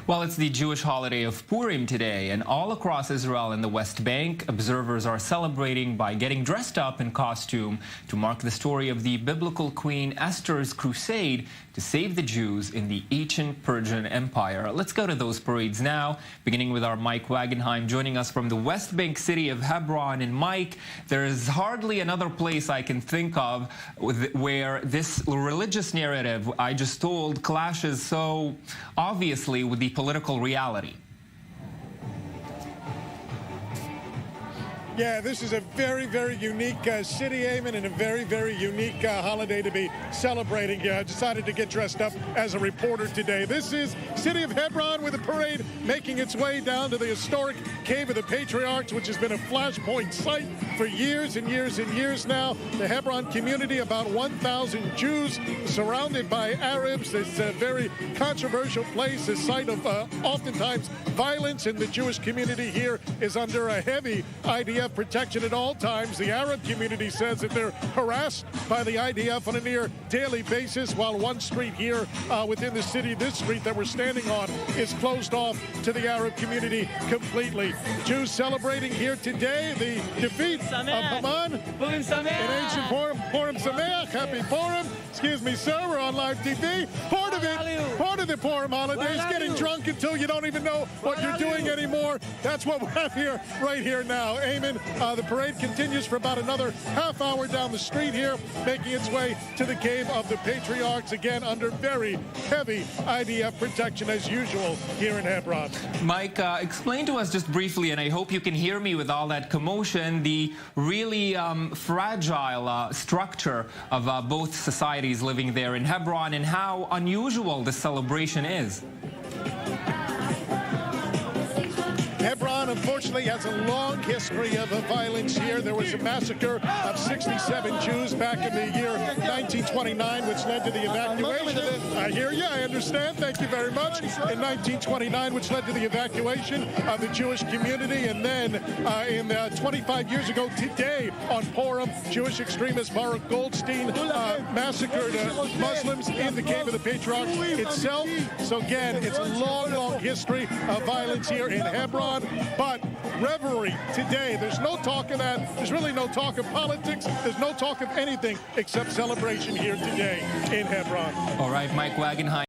Well, it's the Jewish holiday of Purim today, and all across Israel and the West Bank, observers are celebrating by getting dressed up in costume to mark the story of the biblical Queen Esther's crusade to save the Jews in the ancient Persian Empire. Let's go to those parades now, beginning with our Mike Wagenheim joining us from the West Bank city of Hebron. And Mike, there is hardly another place I can think of where this religious narrative I just told clashes so obviously with the political reality. Yeah, this is a very, very unique city, Eamon, and a very, very unique holiday to be celebrating. I decided to get dressed up as a reporter today. This is city of Hebron with a parade making its way down to the historic Cave of the Patriarchs, which has been a flashpoint site for years and years and years now. The Hebron community, about 1,000 Jews surrounded by Arabs. It's a very controversial place, a site of oftentimes violence, and the Jewish community here is under a heavy IDF protection at all times. The Arab community says that they're harassed by the IDF on a near daily basis, while one street here within the city, this street that we're standing on, is closed off to the Arab community completely. Jews celebrating here today the defeat of Haman Purim in ancient Purim Sameach. Happy Purim. Excuse me, sir, we're on live TV. Part of the Purim holiday is getting drunk until you don't even know what you're doing anymore. That's what we have here, right here now. Eamon, the parade continues for about another half hour down the street here, making its way to the Cave of the Patriarchs, again under very heavy IDF protection as usual here in Hebron. Mike, explain to us just briefly, and I hope you can hear me with all that commotion, the really fragile structure of both societies living there in Hebron and how unusual the celebration is. Hebron, unfortunately, has a long history of violence here. There was a massacre of 67 Jews back in the year 1929, which led to the evacuation. I hear you. I understand. Thank you very much. In 1929, which led to the evacuation of the Jewish community. And then 25 years ago today on Purim, Jewish extremist Baruch Goldstein massacred Muslims in the Cave of the Patriarchs itself. So again, it's a long, long history of violence here in Hebron. But revelry today, there's no talk of that. There's really no talk of politics. There's no talk of anything except celebration here today in Hebron. All right, Mike Wagenheim.